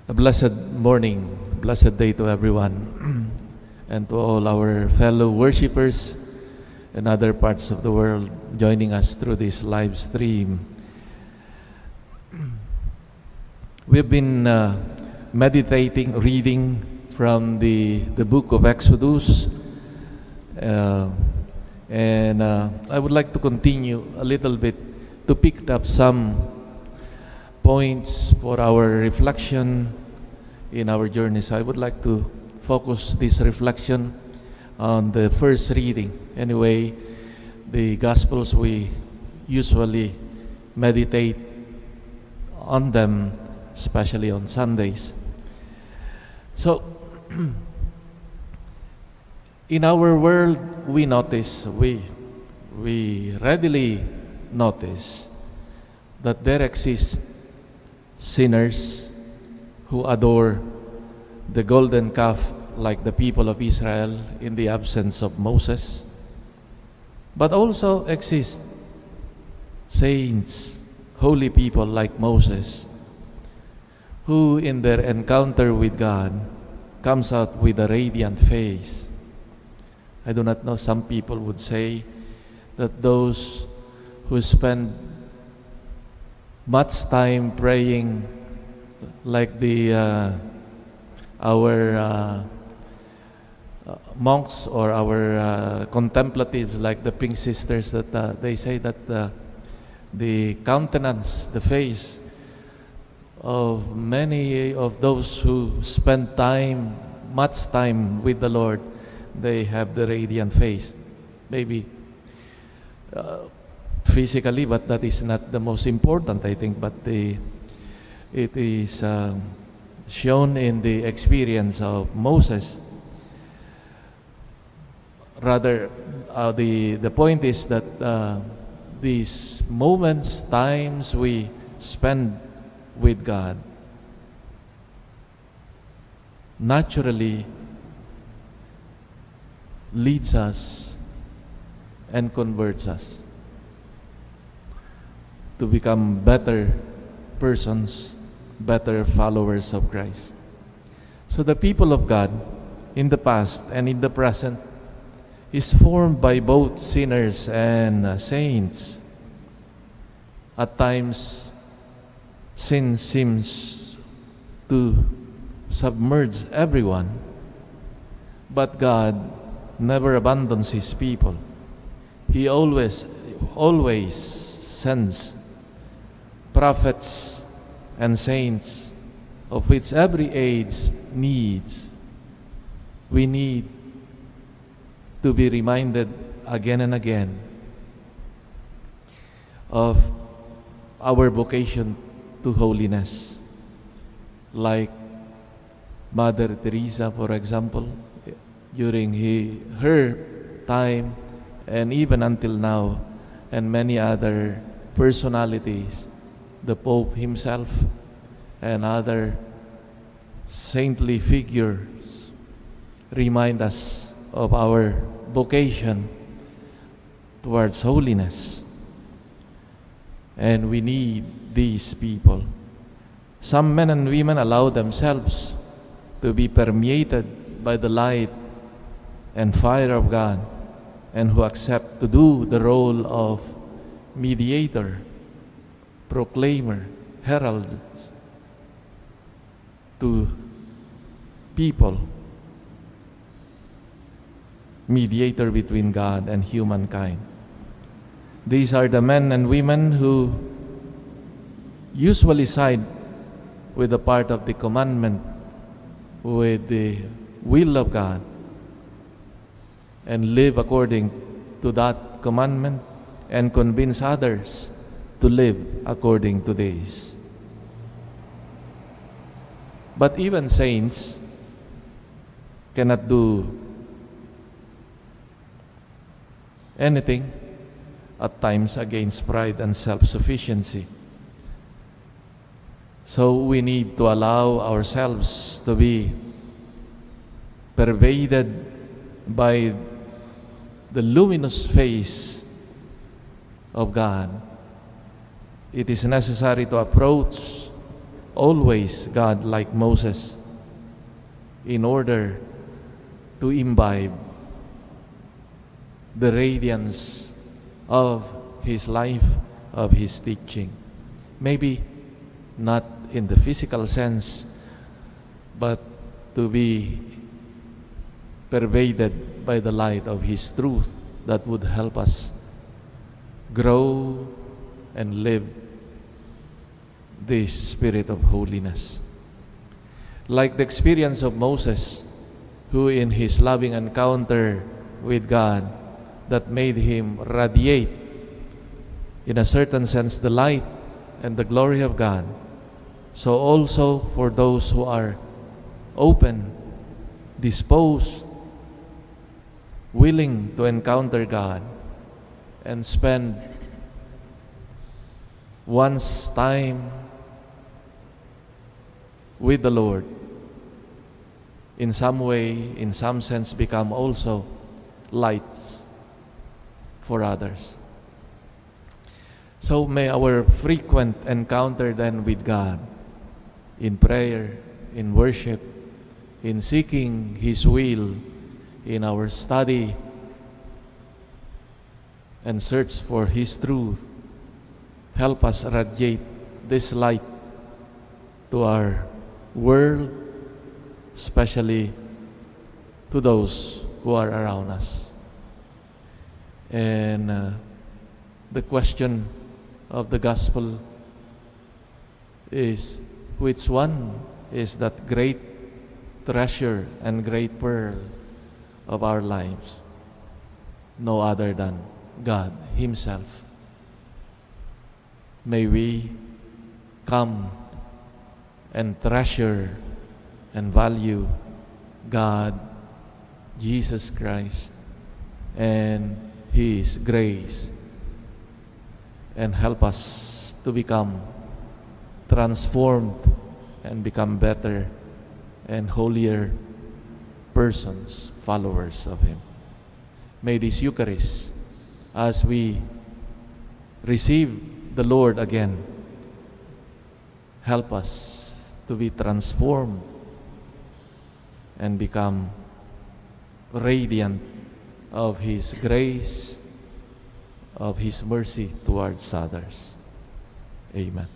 A blessed morning, blessed day to everyone, and to all our fellow worshipers in other parts of the world joining us through this live stream. We've been meditating, reading from the book of Exodus, and I would like to continue a little bit to pick up some points for our reflection in our journey. So I would like to focus this reflection on the first reading. Anyway, the Gospels, we usually meditate on them, especially on Sundays. So, in our world, we readily notice that there exist sinners who adore the golden calf like the people of Israel in the absence of Moses. But also exist saints, holy people like Moses, who in their encounter with God comes out with a radiant face. I do not know, some people would say that those who spend much time praying, like our monks or our contemplatives, like the Pink Sisters, that they say that the countenance, the face of many of those who spend much time with the Lord, they have the radiant face. Maybe physically, but that is not the most important, I think, but it is shown in the experience of Moses. Rather, the point is that these moments, times we spend with God naturally leads us and converts us to become better persons, better followers of Christ. So the people of God in the past and in the present is formed by both sinners and saints. At times, sin seems to submerge everyone, but God never abandons His people. He always sends prophets and saints, of which every age needs. We need to be reminded again and again of our vocation to holiness. Like Mother Teresa, for example, during her time and even until now, and many other personalities, the Pope himself and other saintly figures remind us of our vocation towards holiness. And we need these people. Some men and women allow themselves to be permeated by the light and fire of God, and who accept to do the role of mediator, proclaimer, herald to people, mediator between God and humankind. These are the men and women who usually side with the part of the commandment, with the will of God, and live according to that commandment and convince others to live according to this. But even saints cannot do anything at times against pride and self-sufficiency. So we need to allow ourselves to be pervaded by the luminous face of God. It is necessary to approach always, God, like Moses, in order to imbibe the radiance of his life, of his teaching. Maybe not in the physical sense, but to be pervaded by the light of his truth that would help us grow and live this spirit of holiness. Like the experience of Moses, who in his loving encounter with God that made him radiate, in a certain sense, the light and the glory of God. So also for those who are open, disposed, willing to encounter God and spend one's time with the Lord, in some way, in some sense, become also lights for others. So may our frequent encounter then with God, in prayer, in worship, in seeking His will, in our study and search for His truth, help us radiate this light to our world, especially to those who are around us. And the question of the gospel is, which one is that great treasure and great pearl of our lives? No other than God Himself. May we come and treasure and value God, Jesus Christ, and His grace, and help us to become transformed and become better and holier persons, followers of Him. May this Eucharist, as we receive the Lord again, help us to be transformed and become radiant of His grace, of His mercy towards others. Amen.